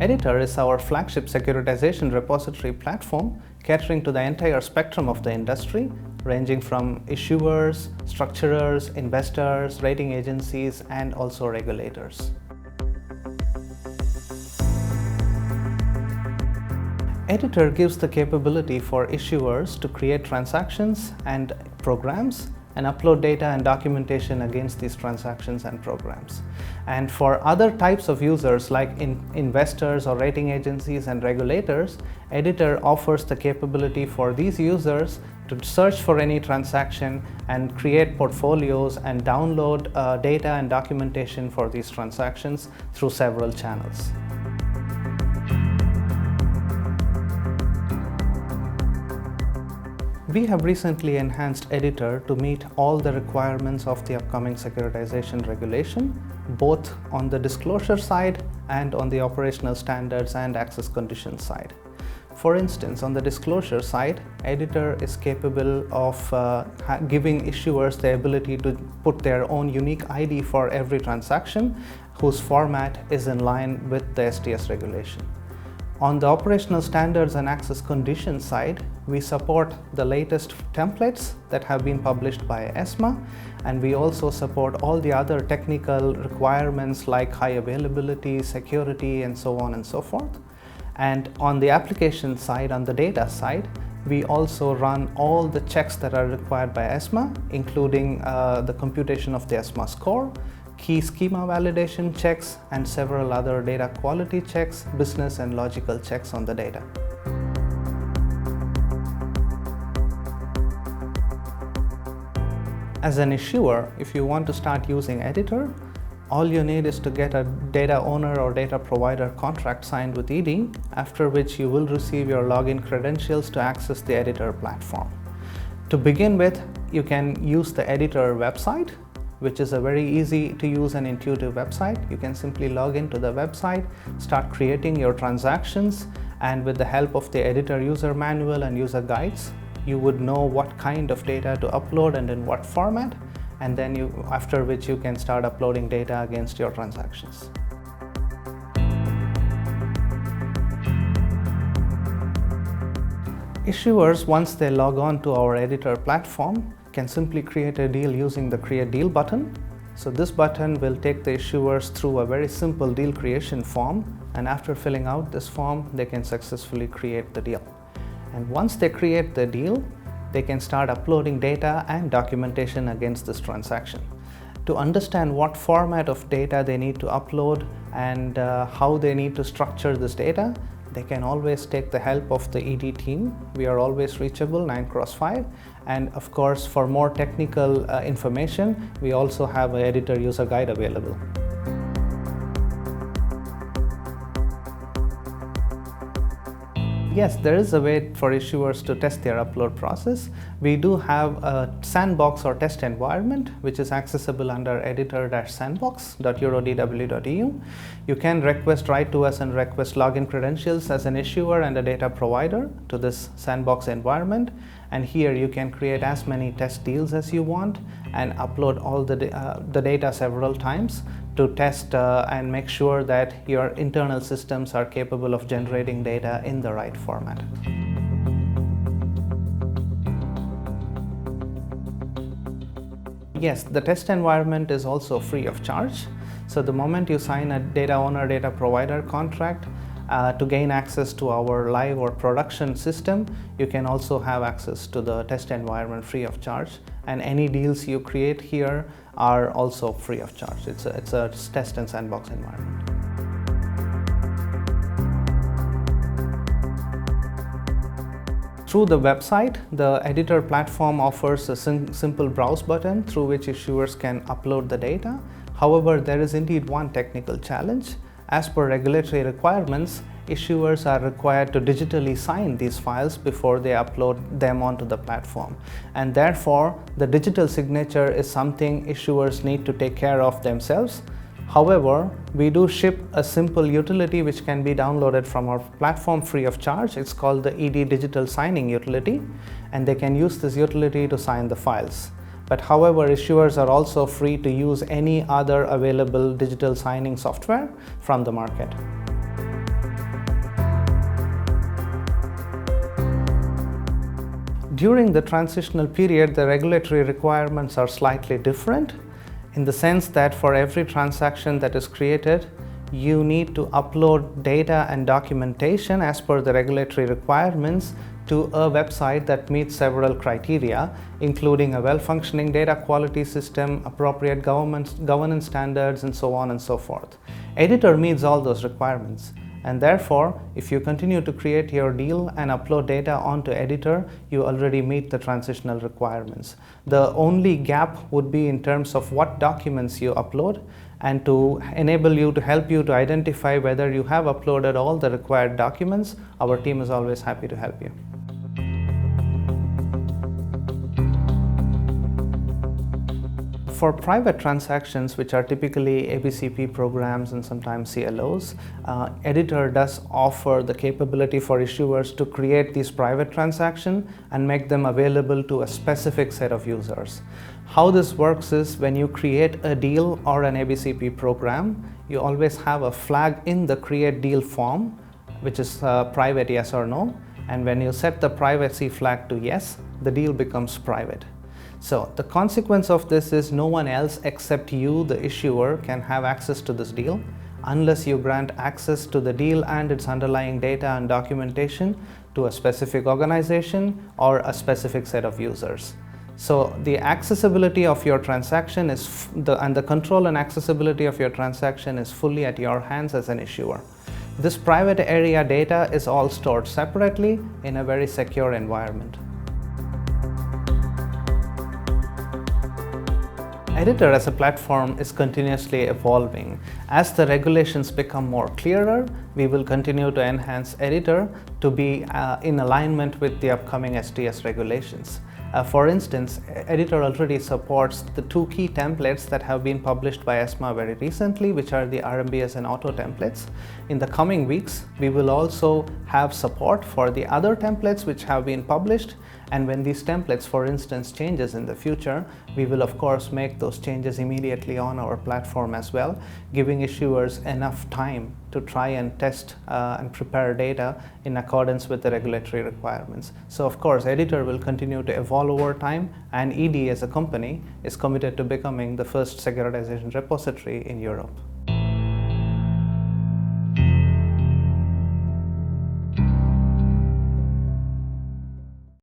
Editor is our flagship securitization repository platform catering to the entire spectrum of the industry, ranging from issuers, structurers, investors, rating agencies, and also regulators. Editor gives the capability for issuers to create transactions and programs and upload data and documentation against these transactions and programs. And for other types of users like investors or rating agencies and regulators, Editor offers the capability for these users to search for any transaction and create portfolios and download data and documentation for these transactions through several channels. We have recently enhanced Editor to meet all the requirements of the upcoming securitization regulation, both on the disclosure side and on the operational standards and access conditions side. For instance, on the disclosure side, Editor is capable of giving issuers the ability to put their own unique ID for every transaction, whose format is in line with the STS regulation. On the operational standards and access conditions side, we support the latest templates that have been published by ESMA, and we also support all the other technical requirements like high availability, security, and so on and so forth. And on the application side, on the data side, we also run all the checks that are required by ESMA, including the computation of the ESMA score, key schema validation checks, and several other data quality checks, business and logical checks on the data. As an issuer, if you want to start using Editor, all you need is to get a data owner or data provider contract signed with ED, after which you will receive your login credentials to access the Editor platform. To begin with, you can use the Editor website, which is a very easy to use and intuitive website. You can simply log into the website, start creating your transactions, and with the help of the Editor user manual and user guides, you would know what kind of data to upload and in what format, and then after which you can start uploading data against your transactions. Issuers, once they log on to our Editor platform, can simply create a deal using the Create Deal button. So this button will take the issuers through a very simple deal creation form, and after filling out this form, they can successfully create the deal. And once they create the deal, they can start uploading data and documentation against this transaction. To understand what format of data they need to upload and how they need to structure this data, they can always take the help of the ED team. We are always reachable 9x5, and of course for more technical information, we also have an Editor user guide available. Yes, there is a way for issuers to test their upload process. We do have a sandbox or test environment, which is accessible under editor-sandbox.eurodw.eu. You can write to us and request login credentials as an issuer and a data provider to this sandbox environment. And here you can create as many test deals as you want and upload all the data several times to test and make sure that your internal systems are capable of generating data in the right format. Yes, the test environment is also free of charge. So the moment you sign a data owner, data provider contract, to gain access to our live or production system, you can also have access to the test environment free of charge, and any deals you create here are also free of charge. It's a test and sandbox environment. Through the website, the Editor platform offers a simple browse button through which issuers can upload the data. However, there is indeed one technical challenge. As per regulatory requirements, issuers are required to digitally sign these files before they upload them onto the platform. And therefore, the digital signature is something issuers need to take care of themselves. However, we do ship a simple utility which can be downloaded from our platform free of charge. It's called the ED Digital Signing Utility, and they can use this utility to sign the files. But however, issuers are also free to use any other available digital signing software from the market. During the transitional period, the regulatory requirements are slightly different in the sense that for every transaction that is created, you need to upload data and documentation as per the regulatory requirements to a website that meets several criteria, including a well-functioning data quality system, appropriate governance standards, and so on and so forth. Editor meets all those requirements. And therefore, if you continue to create your deal and upload data onto Editor, you already meet the transitional requirements. The only gap would be in terms of what documents you upload, and to help you to identify whether you have uploaded all the required documents, our team is always happy to help you. For private transactions, which are typically ABCP programs and sometimes CLOs, Editor does offer the capability for issuers to create these private transactions and make them available to a specific set of users. How this works is when you create a deal or an ABCP program, you always have a flag in the create deal form, which is private yes or no. And when you set the privacy flag to yes, the deal becomes private. So the consequence of this is no one else except you, the issuer, can have access to this deal unless you grant access to the deal and its underlying data and documentation to a specific organization or a specific set of users. So the accessibility of your transaction and the control and accessibility of your transaction is fully at your hands as an issuer. This private area data is all stored separately in a very secure environment. Editor as a platform is continuously evolving. As the regulations become more clearer, we will continue to enhance Editor to be in alignment with the upcoming STS regulations. For instance, Editor already supports the two key templates that have been published by ESMA very recently, which are the RMBS and auto templates. In the coming weeks, we will also have support for the other templates which have been published. And when these templates, for instance, changes in the future, we will of course make those changes immediately on our platform as well, giving issuers enough time to try and test and prepare data in accordance with the regulatory requirements. So of course, Editor will continue to evolve over time, and ED as a company is committed to becoming the first securitization repository in Europe.